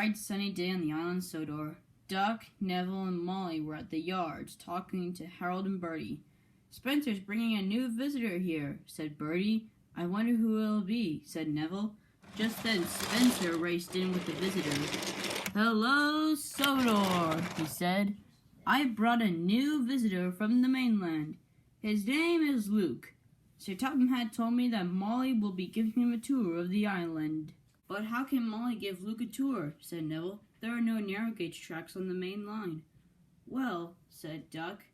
bright sunny day on the island Sodor. Duck, Neville, and Molly were at the yards talking to Harold and Bertie. "Spencer's bringing a new visitor here," said Bertie. "I wonder who it'll be," said Neville. Just then Spencer raced in with the visitor. "Hello, Sodor," he said. "I brought a new visitor from the mainland. His name is Luke. Sir Topham Hatt told me that Molly will be giving him a tour of the island." "But how can Molly give Luke a tour?" said Neville. "There are no narrow gauge tracks on the main line." "Well," said Duck,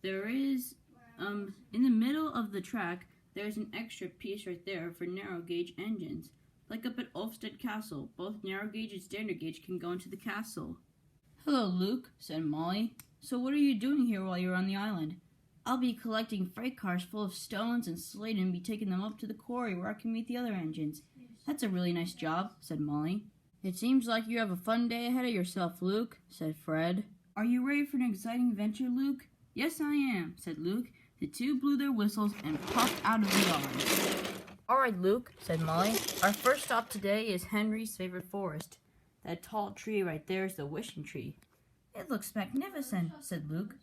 "there is, in the middle of the track, there's an extra piece right there for narrow gauge engines. Like up at Ulfstead Castle, both narrow gauge and standard gauge can go into the castle." "Hello, Luke," said Molly. "So what are you doing here while you're on the island?" "I'll be collecting freight cars full of stones and slate and be taking them up to the quarry where I can meet the other engines." "That's a really nice job," said Molly. "It seems like you have a fun day ahead of yourself, Luke," said Fred. "Are you ready for an exciting adventure, Luke?" "Yes, I am," said Luke. The two blew their whistles and puffed out of the yard. "All right, Luke," said Molly. "Our first stop today is Henry's favorite forest. That tall tree right there is the wishing tree." "It looks magnificent," said Luke.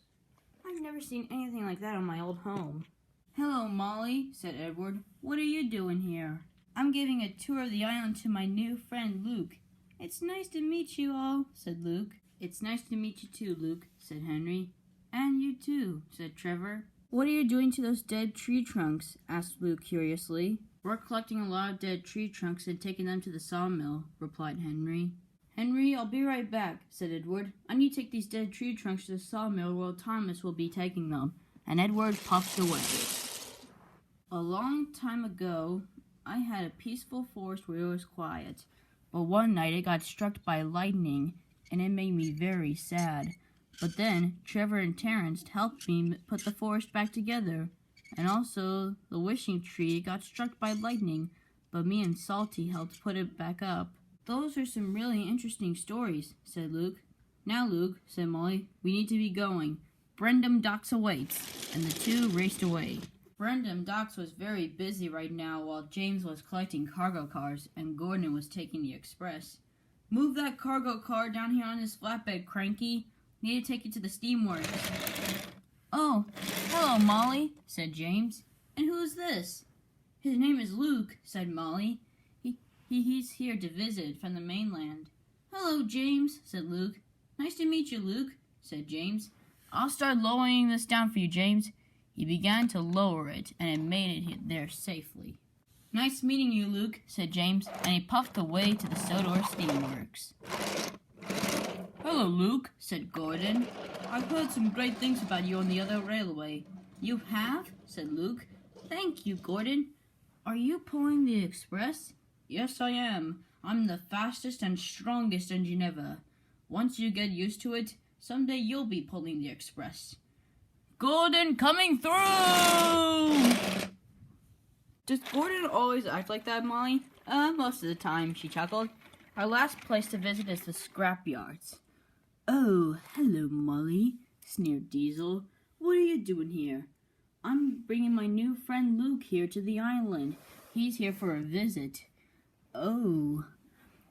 "I've never seen anything like that on my old home." "Hello, Molly," said Edward. "What are you doing here?" "I'm giving a tour of the island to my new friend, Luke." "It's nice to meet you all," said Luke. "It's nice to meet you too, Luke," said Henry. "And you too," said Trevor. "What are you doing to those dead tree trunks?" asked Luke curiously. "We're collecting a lot of dead tree trunks and taking them to the sawmill," replied Henry. "Henry, I'll be right back," said Edward. "I need to take these dead tree trunks to the sawmill where Thomas will be taking them." And Edward puffed away. "A long time ago, I had a peaceful forest where it was quiet. But one night it got struck by lightning, and it made me very sad. But then Trevor and Terrence helped me put the forest back together. And also the wishing tree got struck by lightning, but me and Salty helped put it back up." "Those are some really interesting stories," said Luke. "Now, Luke," said Molly, "we need to be going. Brendam Docks awaits." And the two raced away. Brendam Docks was very busy right now while James was collecting cargo cars and Gordon was taking the express. "Move that cargo car down here on this flatbed, Cranky. Need to take it to the steamworks." "Oh, hello, Molly," said James. "And who is this?" "His name is Luke," said Molly. He's here to visit from the mainland." "Hello, James," said Luke. "Nice to meet you, Luke," said James. "I'll start lowering this down for you, James." He began to lower it, and it made it there safely. "Nice meeting you, Luke," said James, and he puffed away to the Sodor Steamworks. "Hello, Luke," said Gordon. "I've heard some great things about you on the other railway." "You have?" said Luke. "Thank you, Gordon. Are you pulling the express?" "Yes, I am. I'm the fastest and strongest engine ever. Once you get used to it, someday you'll be pulling the express." "Gordon coming through!" "Does Gordon always act like that, Molly?" Most of the time," she chuckled. "Our last place to visit is the scrap yards." "Oh, hello, Molly," sneered Diesel. "What are you doing here?" "I'm bringing my new friend Luke here to the island. He's here for a visit." "Oh,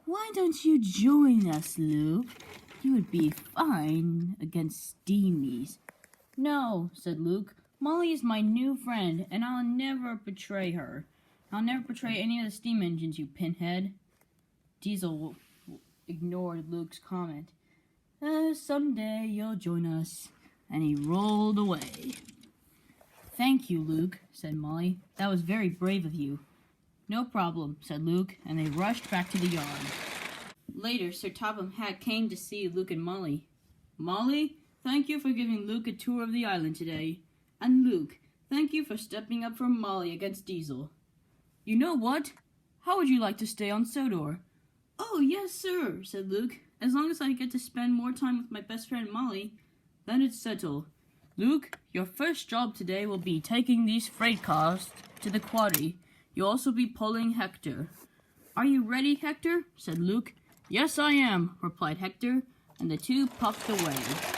why don't you join us, Luke? You would be fine against Steamies." "No," said Luke. "Molly is my new friend, and I'll never betray her. I'll never betray any of the steam engines, you pinhead." Diesel ignored Luke's comment. "Someday you'll join us," and he rolled away. "Thank you, Luke," said Molly. "That was very brave of you." "No problem," said Luke, and they rushed back to the yard. Later, Sir Topham Hatt came to see Luke and Molly. "Molly, thank you for giving Luke a tour of the island today. And Luke, thank you for stepping up for Molly against Diesel. You know what? How would you like to stay on Sodor?" "Oh, yes, sir," said Luke. "As long as I get to spend more time with my best friend Molly." "Then it's settled. Luke, your first job today will be taking these freight cars to the quarry. You'll also be pulling Hector." "Are you ready, Hector?" said Luke. "Yes, I am," replied Hector, and the two puffed away.